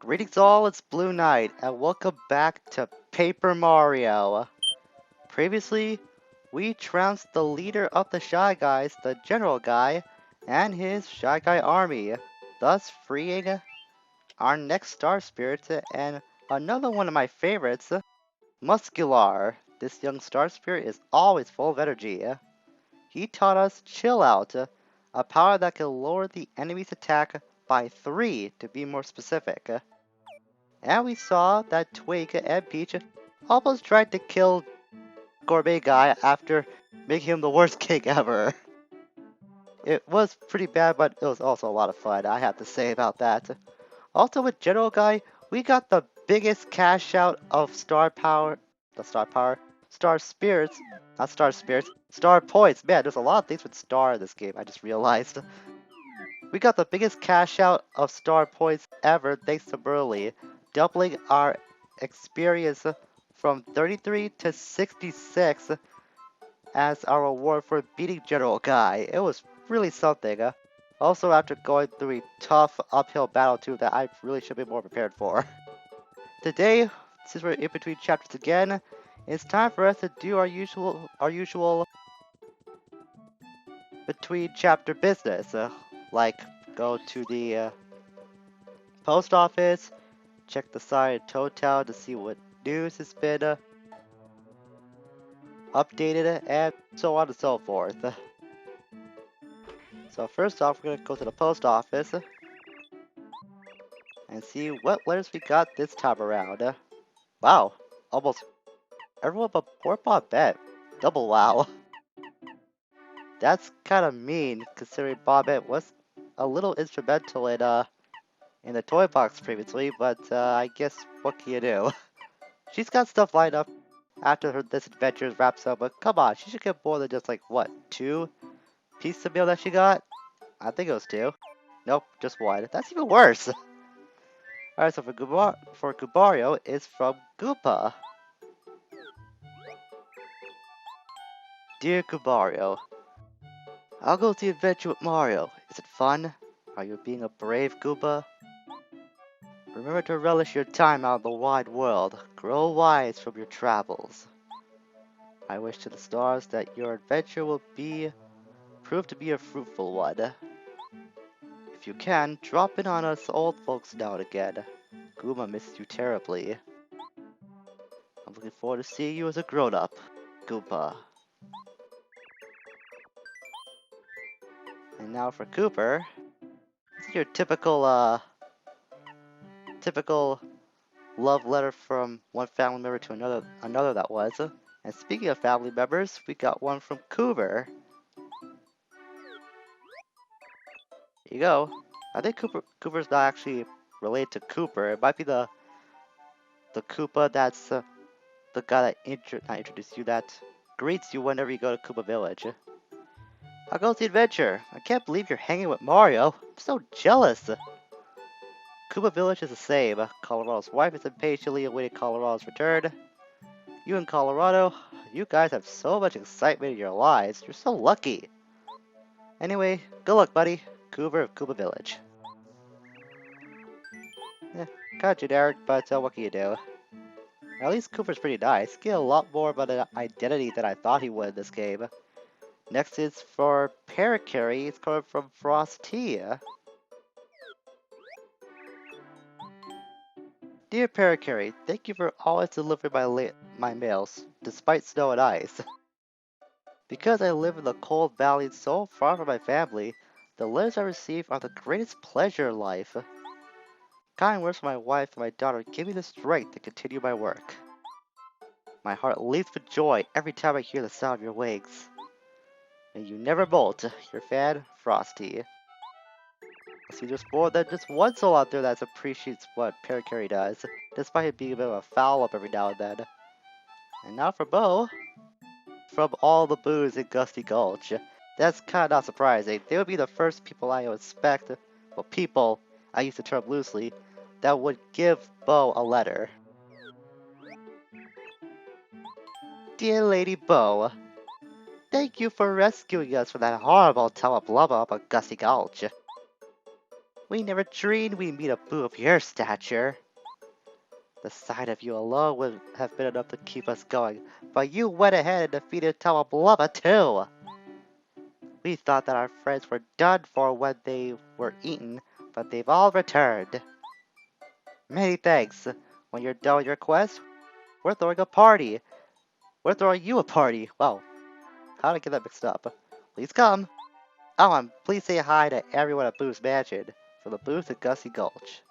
Greetings all, it's Blue Knight, and welcome back to Paper Mario. Previously, we trounced the leader of the Shy Guys, the General Guy, and his Shy Guy army, thus freeing our next Star Spirit and another one of my favorites, Muscular. This young Star Spirit is always full of energy. He taught us Chill Out, a power that can lower the enemy's attack by 3 to be more specific. And we saw that Twig and Peach almost tried to kill Gourmet Guy after making him the worst king ever. It was pretty bad, but it was also a lot of fun, I have to say about that. Also with General Guy, we got the biggest cash out of Star Spirits, not Star Spirits, Star Points. Man, there's a lot of things with Star in this game, I just realized. We got the biggest cash out of Star Points ever thanks to Burley, doubling our experience from 33 to 66 as our reward for beating General Guy. It was really something. Also, after going through a tough uphill battle too that I really should be more prepared for. Today, since we're in between chapters again, it's time for us to do our usual between chapter business. Like go to the post office, check the sign in Town to see what news has been updated, and so on and so forth. So first off, we're gonna go to the post office and see what letters we got this time around. Wow, almost everyone but poor Bobette. Double wow. That's kind of mean, considering Bobette was a little instrumental in the toy box previously, but I guess what can you do? She's got stuff lined up after this adventure wraps up, but come on, she should get more than just like, what, 2 pieces of meal that she got? I think it was 2. Nope, just 1. That's even worse! Alright, so for Gubario, it's from Koopa. Dear Gubario, I'll go to the adventure with Mario. Is it fun? Are you being a brave Koopa? Remember to relish your time out in the wide world. Grow wise from your travels. I wish to the stars that your adventure will prove to be a fruitful one. If you can, drop in on us old folks now and again. Guma misses you terribly. I'm looking forward to seeing you as a grown-up, Koopa. And now for Cooper. This is your typical love letter from one family member to another that was. And speaking of family members, we got one from Cooper. Here you go. I think Cooper's not actually related to Cooper. It might be the Koopa that's the guy that not introduced you, that greets you whenever you go to Koopa Village. I'll go to the adventure. I can't believe you're hanging with Mario. I'm so jealous. Koopa Village is the same. Colorado's wife is impatiently awaiting Colorado's return. You and Colorado, you guys have so much excitement in your lives. You're so lucky. Anyway, good luck, buddy. Cooper of Koopa Village. Kinda generic, but what can you do? At least Cooper's pretty nice. He get a lot more of an identity than I thought he would in this game. Next is for Parakarry. It's coming from Frosty. Dear Parakarry, thank you for always delivering my mails, despite snow and ice. Because I live in the cold valley so far from my family, the letters I receive are the greatest pleasure in life. Kind words from my wife and my daughter give me the strength to continue my work. My heart leaps with joy every time I hear the sound of your wings. May you never bolt. Your fan, Frosty. I see there's more than just one soul out there that appreciates what Parakarry does, despite it being a bit of a foul up every now and then. And now for Bo. From all the boos in Gusty Gulch. That's kinda not surprising. They would be the first people I would expect, well, people, I use the term loosely, that would give Bo a letter. Dear Lady Bo, thank you for rescuing us from that horrible Teleblubba up a Gusty Gulch. We never dreamed we'd meet a boo of your stature. The sight of you alone would have been enough to keep us going, but you went ahead and defeated Tamablubba too! We thought that our friends were done for when they were eaten, but they've all returned. Many thanks. When you're done with your quest, we're throwing a party. We're throwing you a party. Wow, how did I get that mixed up? Please come. Oh, and please say hi to everyone at Boo's Mansion, from the booth to Gussie Gulch.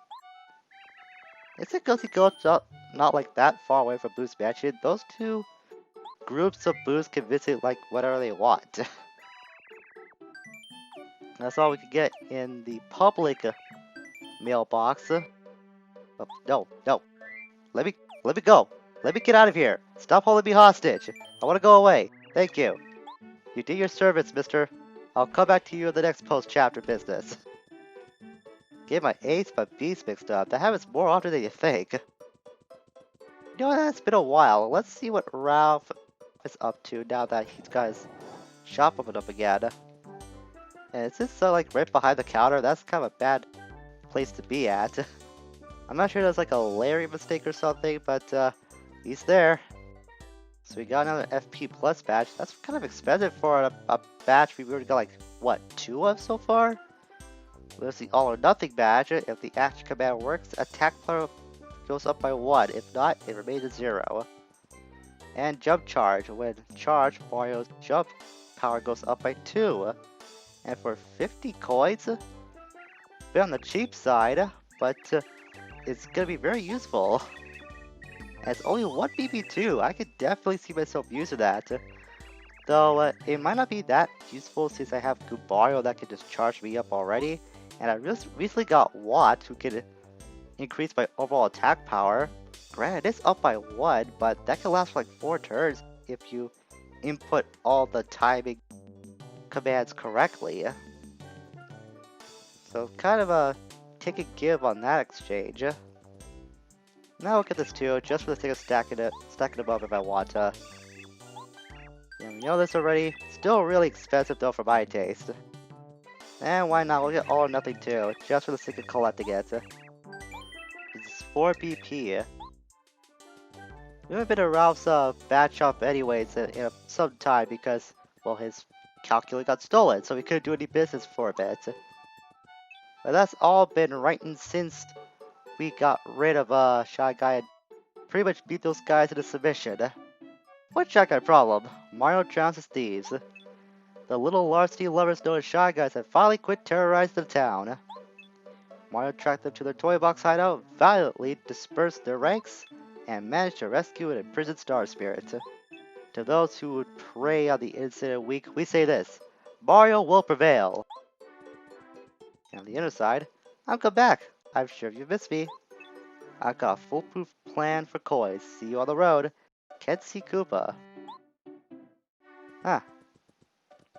Isn't Gussie Gulch not like that far away from Boo's Mansion? Those two groups of Boos can visit like whatever they want. That's all we could get in the public mailbox. Oh, no, no. Let me go. Let me get out of here. Stop holding me hostage. I want to go away. Thank you. You did your service, mister. I'll come back to you in the next post-chapter business. Get my A's but B's mixed up. That happens more often than you think. You know what? It's been a while. Let's see what Ralph is up to now that he's got his shop opened up again. And is this like right behind the counter? That's kind of a bad place to be at. I'm not sure that's like a Larry mistake or something, but he's there. So we got another FP Plus badge. That's kind of expensive for a badge we already got like, what, 2 of so far? There's the All or Nothing badge. If the action command works, attack power goes up by 1. If not, it remains at 0. And Jump Charge. When charged, Mario's jump power goes up by 2. And for 50 coins, a bit on the cheap side, but it's gonna be very useful. And it's only 1 BB2. I could definitely see myself using that. Though it might not be that useful since I have Goobario that can just charge me up already. And I recently got Watt, who can increase my overall attack power. Granted, it's up by 1, but that can last for like 4 turns if you input all the timing commands correctly. So kind of a take and give on that exchange. Now look at this too, just for the sake of stacking them up if I want to. Yeah, we know this already. Still really expensive though for my taste. And why not? We'll get All or Nothing too, just for the sake of collecting it. It's 4 BP. We haven't been to Ralph's bat shop anyways in some time because, well, his calculator got stolen, so we couldn't do any business for a bit. But that's all been rightened since we got rid of Shy Guy and pretty much beat those guys into submission. What Shy Guy problem? Mario trounces thieves. The little larceny lovers known as Shy Guys have finally quit terrorizing the town. Mario tracked them to their toy box hideout, valiantly dispersed their ranks, and managed to rescue an imprisoned Star Spirit. To those who would prey on the innocent and weak, we say this: Mario will prevail. And on the inner side, I'm come back. I'm sure you missed me. I've got a foolproof plan for coins. See you on the road. Can't see Koopa. Ah.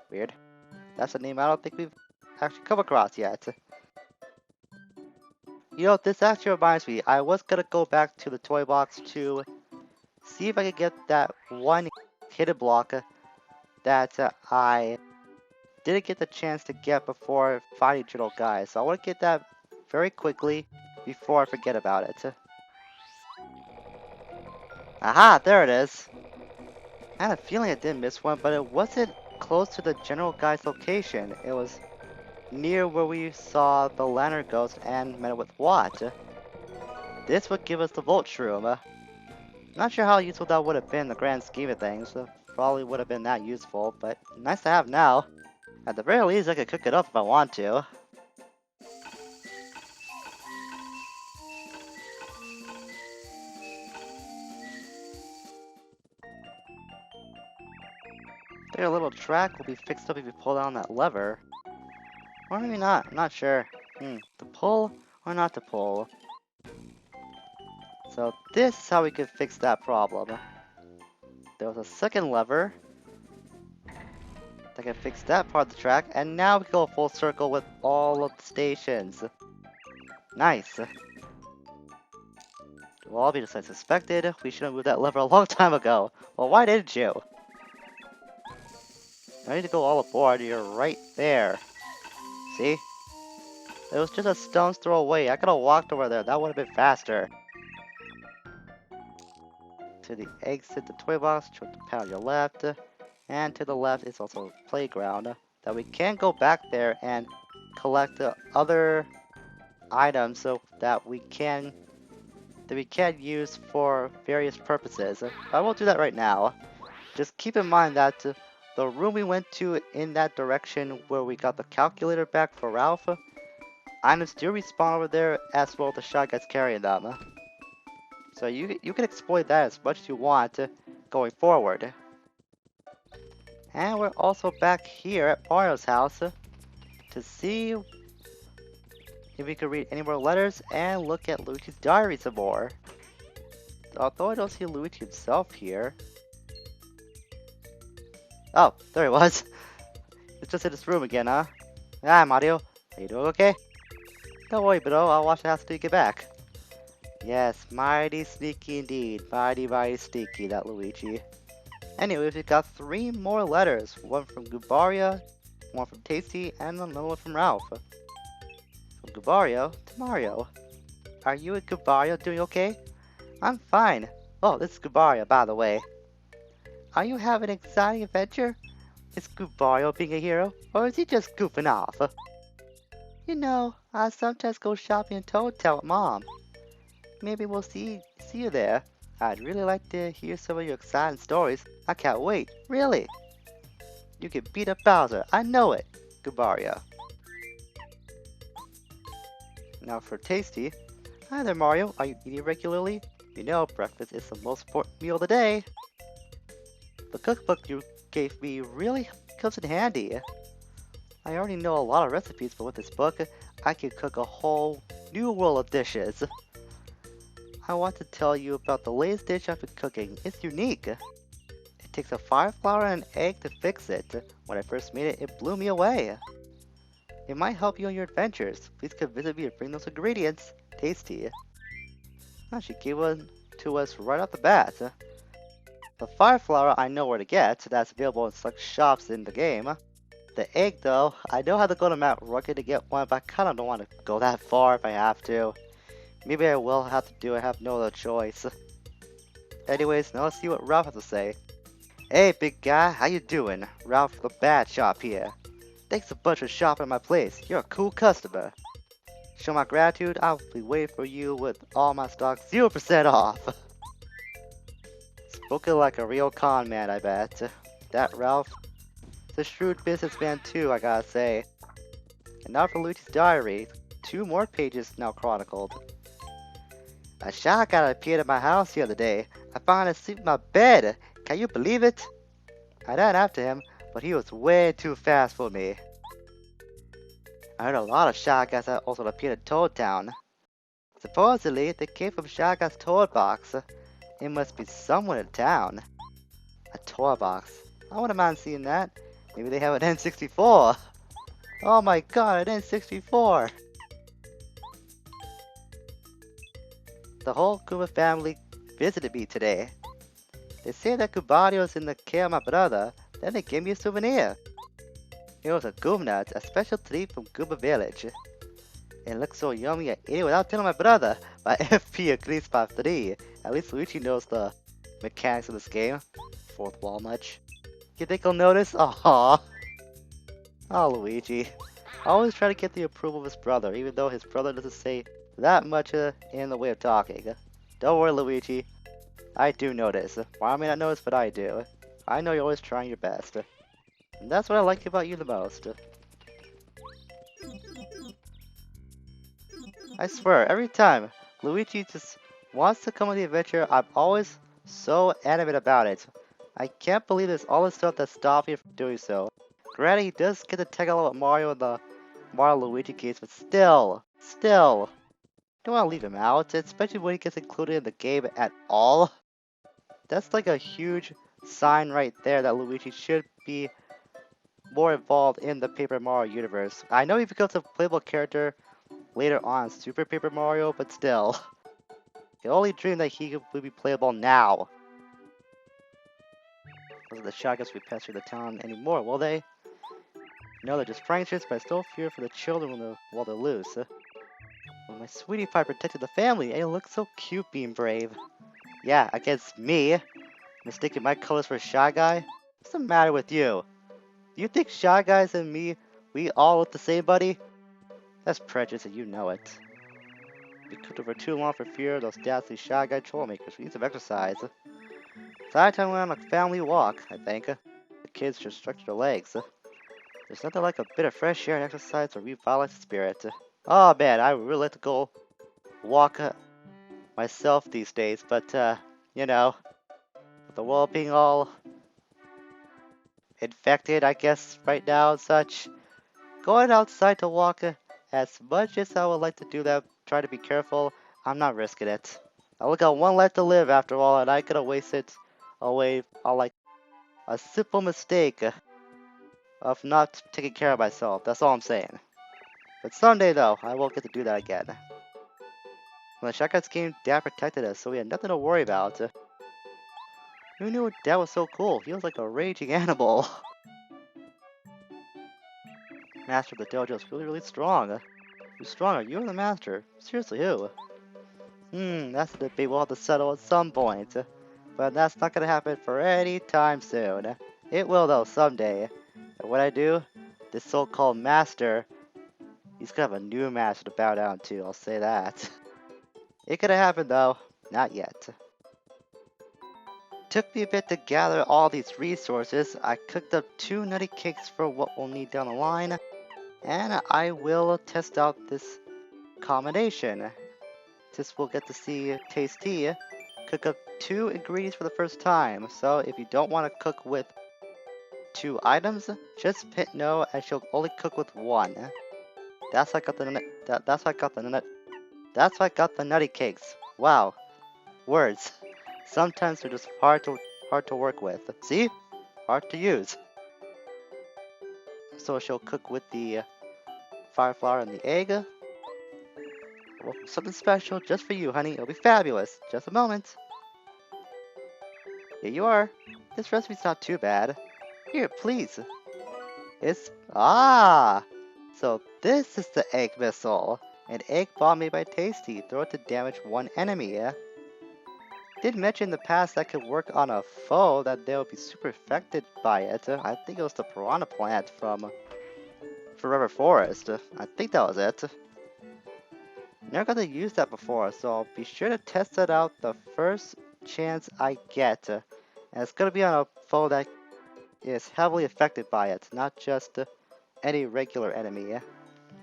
Weird. That's a name I don't think we've actually come across yet. You know, this actually reminds me, I was gonna go back to the toy box to see if I could get that one hidden block that I didn't get the chance to get before fighting Turtle Guy. So I want to get that very quickly before I forget about it. Aha, there it is. I had a feeling I did miss one, but it wasn't close to the General Guy's location. It was near where we saw the Lantern Ghost and met with Watt. This would give us the Volt Shroom. Not sure how useful that would have been in the grand scheme of things. Probably would have been that useful, but nice to have now. At the very least, I could cook it up if I want to. Their little track will be fixed up if you pull down that lever. Or maybe not, I'm not sure. To pull or not to pull? So this is how we could fix that problem. There was a second lever that can fix that part of the track, and now we go full circle with all of the stations. Nice. We'll all be just as suspected. We should have moved that lever a long time ago. Well, why didn't you? I need to go all aboard. You're right there. See? It was just a stone's throw away. I could have walked over there. That would have been faster. To the exit the toy box, choose the pad on your left. And to the left is also a playground. That we can go back there and collect the other items so that we can use for various purposes. I won't do that right now. Just keep in mind that the room we went to in that direction where we got the calculator back for Ralph, items do respawn over there as well as the shot guys carrying them. So you can exploit that as much as you want going forward. And we're also back here at Mario's house to see if we can read any more letters and look at Luigi's diary some more. Although I don't see Luigi himself here. Oh, there he was. It's just in this room again, huh? Hi, Mario. Are you doing okay? Don't worry, bro. I'll watch the house till you get back. Yes, mighty sneaky indeed. Mighty, mighty sneaky, that Luigi. Anyways, we got 3 more letters. One from Gubaria, one from Tasty, and another one from Ralph. From Gubario to Mario. Are you and Gubario doing okay? I'm fine. Oh, this is Gubario, by the way. Are you having an exciting adventure? Is Gubario being a hero, or is he just goofing off? You know, I sometimes go shopping in Toad Town with Mom. Maybe we'll see you there. I'd really like to hear some of your exciting stories. I can't wait, really. You can beat up Bowser, I know it, Gubario. Now for Tasty. Hi there, Mario. Are you eating regularly? You know, breakfast is the most important meal of the day. The cookbook you gave me really comes in handy. I already know a lot of recipes, but with this book, I can cook a whole new world of dishes. I want to tell you about the latest dish I've been cooking. It's unique. It takes a fire flour and an egg to fix it. When I first made it, it blew me away. It might help you on your adventures. Please come visit me and bring those ingredients. Tasty. Oh, she gave one to us right off the bat. The fire flour I know where to get. That's available in select shops in the game. The egg though, I know how to go to Mount Rugged to get one, but I kinda don't want to go that far if I have to. Maybe I will have to do it, I have no other choice. Anyways, now let's see what Ralph has to say. Hey big guy, how you doing? Ralph from the Bad Shop here. Thanks a bunch for shopping at my place. You're a cool customer. Show my gratitude, I'll be waiting for you with all my stock 0% off. Spoken like a real con man, I bet. That Ralph is a shrewd businessman too, I gotta say. And now for Luigi's diary. 2 more pages now chronicled. A shark guy appeared at my house the other day. I found him asleep in my bed. Can you believe it? I ran after him, but he was way too fast for me. I heard a lot of shark guys that also appeared in Toad Town. Supposedly, they came from Shark Guy's toy box. It must be someone in town. A toy box. I wouldn't mind seeing that. Maybe they have an N64. Oh my god, an N64! The whole Koopa family visited me today. They say that Kubario is in the care of my brother, then they gave me a souvenir. It was a Goom Nut, a special treat from Koopa Village. It looked so yummy I ate it without telling my brother. My FP agrees by 3. At least Luigi knows the mechanics of this game. Fourth wall much. You think he'll notice? Aww. Oh, Luigi. Always try to get the approval of his brother, even though his brother doesn't say that much in the way of talking. Don't worry, Luigi. I do notice. Well, I may not notice, but I do. I know you're always trying your best. And that's what I like about you the most. I swear, every time Luigi just wants to come on the adventure, I'm always so adamant about it. I can't believe there's all this stuff that stops me from doing so. Granted, he does get to tag along with Mario in the Mario Luigi case, but still, don't want to leave him out, especially when he gets included in the game at all. That's like a huge sign right there that Luigi should be more involved in the Paper Mario universe. I know he becomes a playable character later on Super Paper Mario, but still. I can only dream that he would be playable now. Because the shotguns we pass through the town anymore, will they? No, they're just pranksters, but I still fear for the children while they're loose. Well, my sweetie pie protected the family, and it looks so cute being brave. Yeah, against me, mistaking my colors for a Shy Guy? What's the matter with you? Do you think Shy Guys and me, we all look the same, buddy? That's prejudice and you know it. We cooked over too long for fear of those dastardly Shy Guy trollmakers. We need some exercise. It's high time we went on a family walk, I think. The kids should stretch their legs. There's nothing like a bit of fresh air and exercise to revitalize the spirit. Oh man, I would really like to go walk myself these days, but you know, with the world being all infected, I guess, right now and such, going outside to walk, as much as I would like to do that, try to be careful, I'm not risking it. I only got one life to live after all, and I could have wasted away on like a simple mistake of not taking care of myself. That's all I'm saying. But someday though, I will get to do that again. When the shotguns came, Dad protected us, so we had nothing to worry about. Who knew Dad was so cool? He was like a raging animal. Master of the dojo is really, really strong. Who's stronger, you or the master? Seriously, who? That's a debate we'll have to settle at some point. But that's not gonna happen for any time soon. It will though, someday. And when I do, this so-called master, he's gonna have a new master to bow down to, I'll say that. It could have happened though, not yet. Took me a bit to gather all these resources. I cooked up 2 nutty cakes for what we'll need down the line, and I will test out this combination. Since we'll get to see Tasty cook up 2 ingredients for the first time. So if you don't want to cook with 2 items, just hit no, and she'll only cook with 1. That's why I got the nutty cakes. Wow, words. Sometimes they're just hard to work with. See, hard to use. So she'll cook with the fire flour and the egg. Well, something special just for you, honey. It'll be fabulous. Just a moment. Here you are. This recipe's not too bad. Here, please. So this is the egg missile. An egg bomb made by Tasty. Throw it to damage one enemy. Did mention in the past that could work on a foe, that they would be super affected by it. I think it was the piranha plant from Forever Forest. I think that was it. Never got to use that before, so I'll be sure to test it out the first chance I get. And it's gonna be on a foe that is heavily affected by it, not just any regular enemy.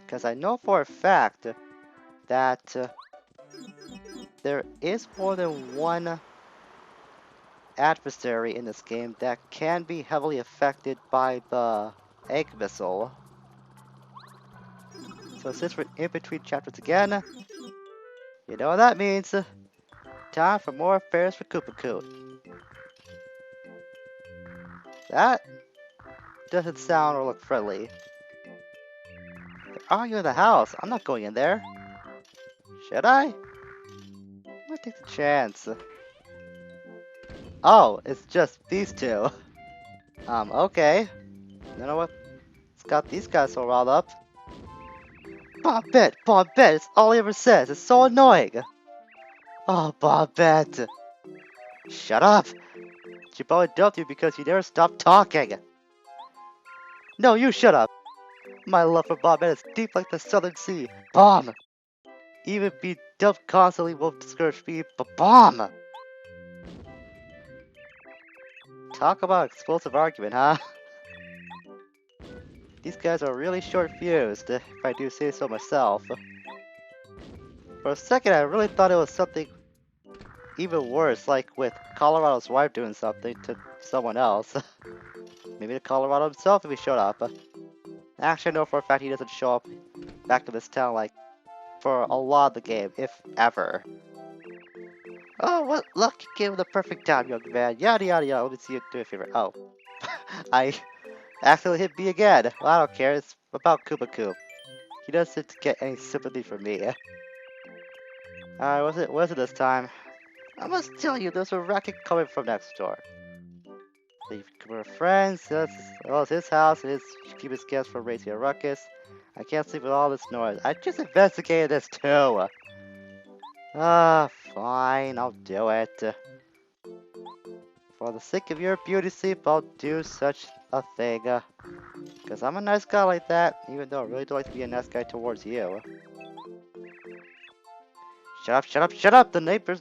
Because I know for a fact that there is more than one adversary in this game that can be heavily affected by the egg missile. So since we're in between chapters again, you know what that means. Time for more affairs for Koopa. That doesn't sound or look friendly. Are you in the house? I'm not going in there. Should I? I'm gonna take the chance. Oh, it's just these 2. Okay. You know what? It's got these guys so riled up. Bobbette, it's all he ever says. It's so annoying. Oh, Bobbette. Shut up. She probably dumped you because you never stopped talking. No, you shut up. My love for Bobbette is deep like the Southern Sea. Bomb. Even being dumped constantly won't discourage me, but bomb. Talk about explosive argument, huh? These guys are really short-fused, if I do say so myself. For a second, I really thought it was something even worse, like with Colorado's wife doing something to someone else. Maybe to Colorado himself if he showed up. Actually, I know for a fact he doesn't show up back to this town, like, for a lot of the game, if ever. Oh, what luck you gave him the perfect time, young man. Yada yada yada. Let me see you do a favor. Oh. I accidentally hit B again. Well, I don't care. It's about Koopa. He doesn't get any sympathy from me. Alright, was it this time? I must tell you, there's a racket coming from next door. Leave Koopa friends. Well, it's his house. And keep his guests from raising a ruckus. I can't sleep with all this noise. I just investigated this too. Fine. I'll do it. For the sake of your beauty sleep, I'll do such a thing. Because I'm a nice guy like that, even though I really do like to be a nice guy towards you. Shut up, shut up, shut up! The neighbors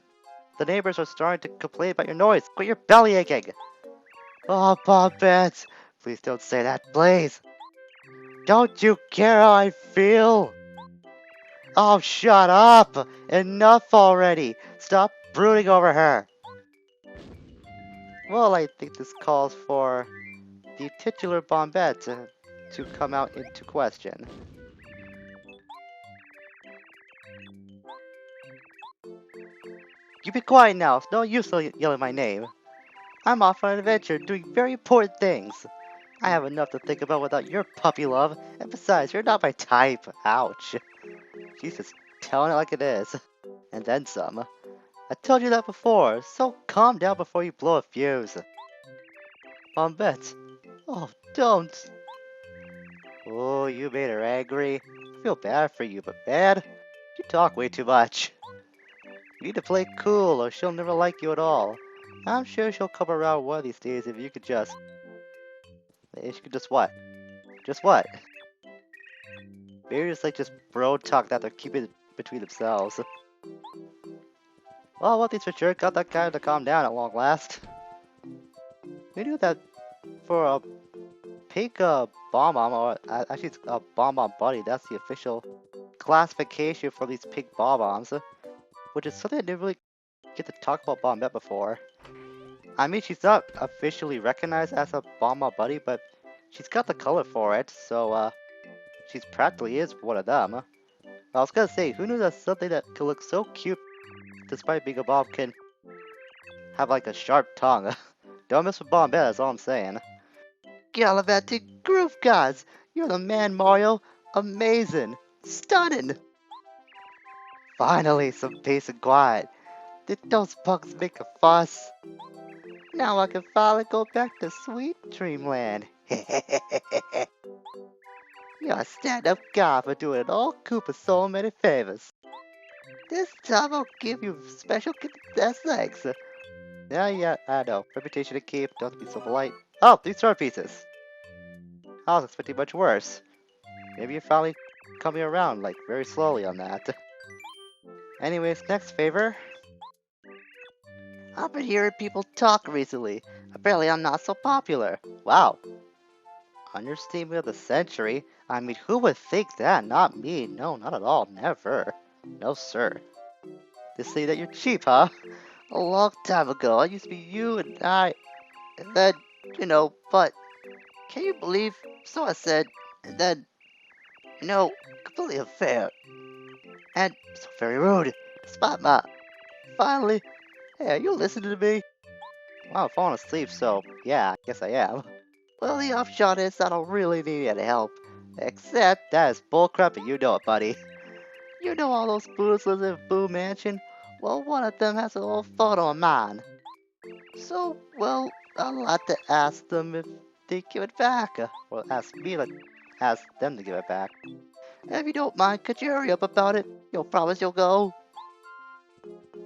are starting to complain about your noise. Quit your belly aching! Oh, Bobbette! Please don't say that, please! Don't you care how I feel? Oh, shut up! Enough already! Stop brooding over her! Well, I think this calls for the titular Bombette to come out into question. You be quiet now, it's no use yelling my name. I'm off on an adventure doing very important things. I have enough to think about without your puppy love, and besides, you're not my type. Ouch. She's just telling it like it is. And then some. I told you that before, so calm down before you blow a fuse. Bombette. Oh, don't. Oh, you made her angry. I feel bad for you, but bad? You talk way too much. You need to play cool or she'll never like you at all. I'm sure she'll come around one of these days if you could just... If you could just what? Just what? Maybe just bro talk that they're keeping it between themselves. Well, one thing's for sure, got that guy to calm down at long last. We knew that for a pink bomb-bomb, or actually it's a bomb-bomb buddy, that's the official classification for these pink bomb-bombs. Which is something I didn't really get to talk about Bombette before. I mean, she's not officially recognized as a bomb-bomb buddy, but she's got the color for it, so she's practically is one of them. I was gonna say, who knew that something that could look so cute despite being a bomb can have like a sharp tongue? Don't mess with Bombette, that's all I'm saying. Gallivanting Groove Gods! You're the man, Mario! Amazing! Stunning! Finally, some peace and quiet. Did those bugs make a fuss? Now I can finally go back to sweet dreamland. You're a stand-up guy for doing all Koopa so many favors. This time I'll give you special thanks. Yeah, I know. Reputation to keep, don't be so polite. Oh, these sword pieces. I was expecting much worse. Maybe you're finally coming around, like, very slowly on that. Anyways, next favor. I've been hearing people talk recently. Apparently I'm not so popular. Wow. Understatement of the century? I mean, who would think that? Not me. No, not at all. Never. No, sir. They say that you're cheap, huh? A long time ago, I used to be you and I, and then, but can you believe? So I said, and then, completely unfair. And so very rude. Spot my. Finally, hey, are you listening to me? Well, I'm falling asleep, so yeah, I guess I am. Well, the upshot is I don't really need any help. Except that is bullcrap and you know it, buddy. You know all those Boos live in Boo Mansion? Well, one of them has a little photo of mine. So, well, I'd like to ask them if they give it back. Or ask me to ask them to give it back. If you don't mind, could you hurry up about it? You'll promise you'll go?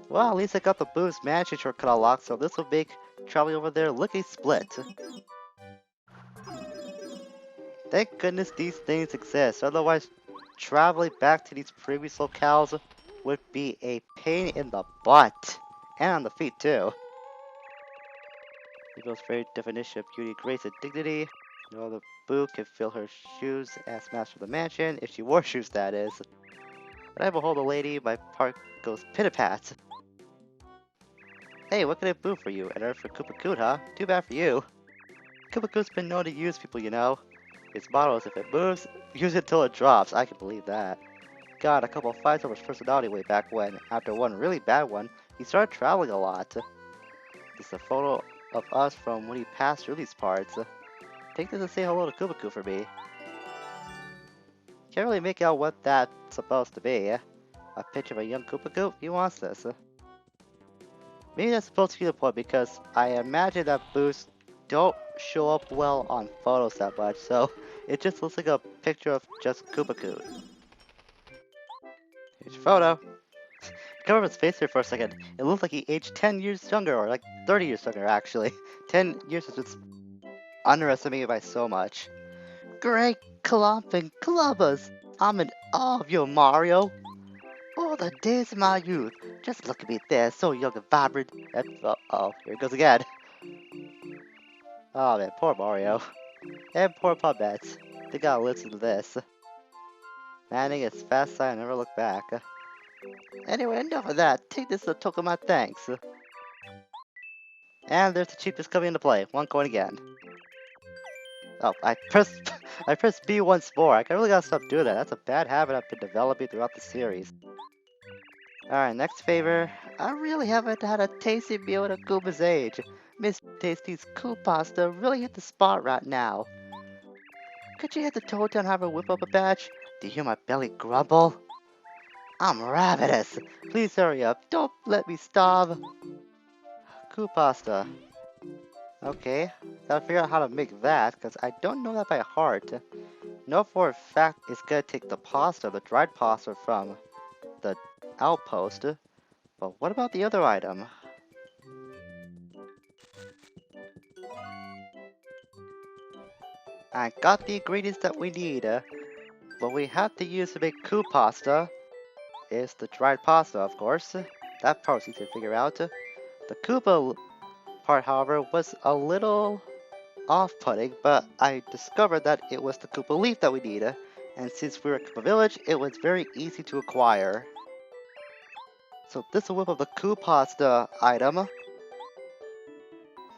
Well, at least I got the Boo's Mansion shortcut unlocked, so this will make traveling over there lickety split. Thank goodness these things exist, otherwise traveling back to these previous locales would be a pain in the butt. And on the feet too. Eagle's very definition of beauty, grace, and dignity. No other Boo can fill her shoes as master of the mansion, if she wore shoes that is. When I behold a lady, my heart goes pit-a-pat. Hey, what can I Boo for you? An earth for Koopa Koot, huh? Too bad for you. Koopa Koot's been known to use people, you know. His motto is if it moves, use it till it drops. I can believe that. Got a couple of fights over his personality way back when, after one really bad one, he started traveling a lot. This is a photo of us from when he passed through these parts. Take this to say hello to Koopa Koot for me. Can't really make out what that's supposed to be. A picture of a young Koopa Koot? He wants this. Maybe that's supposed to be the point because I imagine that Boo's don't show up well on photos that much, so it just looks like a picture of just Koopa. Here's your photo. Cover his face here for a second. It looks like he aged 10 years younger, or like 30 years younger, actually. 10 years is just underestimated by so much. Great clumping clubbers! I'm in awe of you, Mario! Oh, the days of my youth! Just look at me there, so young and vibrant. Uh-oh, here it goes again. Oh man, poor Mario. And poor puppets. They gotta listen to this. Manning is fast side and never look back. Anyway, enough of that. Take this as a token of my thanks. And there's the cheapest coming into play. One coin again. Oh, I pressed I pressed B once more. I really gotta stop doing that. That's a bad habit I've been developing throughout the series. Alright, next favor. I really haven't had a tasty meal at a Koopa's age. Miss Tasty's Koopa pasta really hit the spot right now. Could you hit the toe down and have her whip up a batch? Do you hear my belly grumble? I'm ravenous. Please hurry up. Don't let me starve. Koopa pasta. Okay, gotta figure out how to make that, because I don't know that by heart. Know for a fact it's gonna take the pasta, the dried pasta from the outpost, but what about the other item? I got the ingredients that we need. What we have to use to make Koopa pasta is the dried pasta, of course. That part's easy to figure out. The Koopa part, however, was a little off-putting, but I discovered that it was the Koopa leaf that we need, and since we were at Koopa Village, it was very easy to acquire. So this will whip up the Koopa pasta item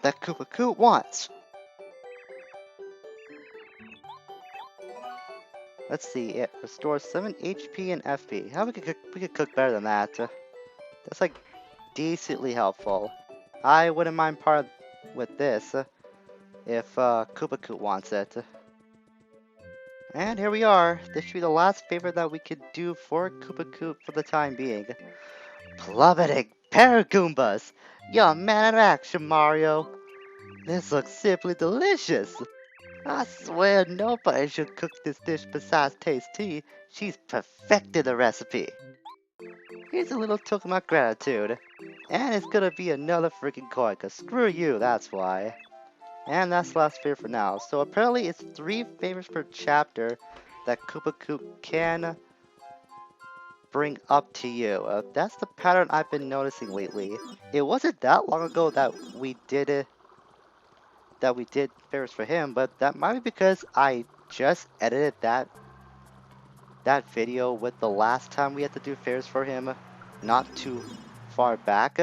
that Koopa wants. Let's see, it restores 7 HP and FP. How we could cook better than that? That's like decently helpful. I wouldn't mind part with this if Koopa wants it. And here we are. This should be the last favor that we could do for Koopa for the time being. Plummeting Paragoombas! You're a man of action, Mario! This looks simply delicious! I swear nobody should cook this dish besides Tasty. She's perfected the recipe. Here's a little token of my gratitude. And it's gonna be another freaking coin, cause screw you, that's why. And that's the last favor for now. So apparently it's 3 favors per chapter that Koopa can bring up to you. That's the pattern I've been noticing lately. It wasn't that long ago that we did favors for him, but that might be because I just edited that video with the last time we had to do favors for him not too far back.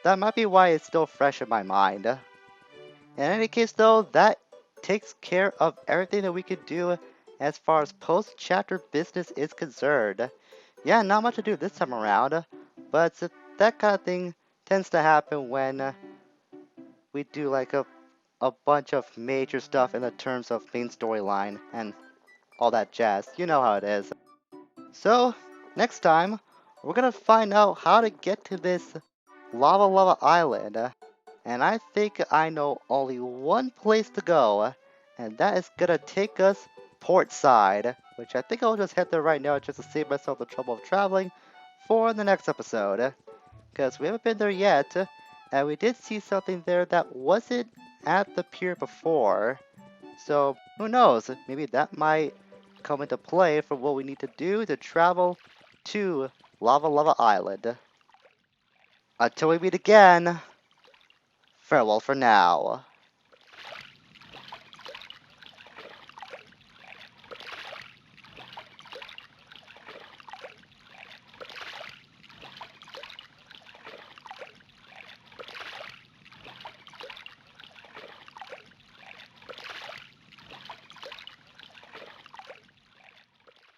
That might be why it's still fresh in my mind. In any case though, that takes care of everything that we could do as far as post-chapter business is concerned. Yeah, not much to do this time around, but that kind of thing tends to happen when we do like a bunch of major stuff in the terms of main storyline and all that jazz. You know how it is. So, next time, we're gonna find out how to get to this Lava Island. And I think I know only one place to go, and that is gonna take us port side, which I think I'll just head there right now just to save myself the trouble of traveling for the next episode. Because we haven't been there yet, and we did see something there that wasn't at the pier before. So, who knows, maybe that might come into play for what we need to do to travel to Lava Island. Until we meet again, farewell for now.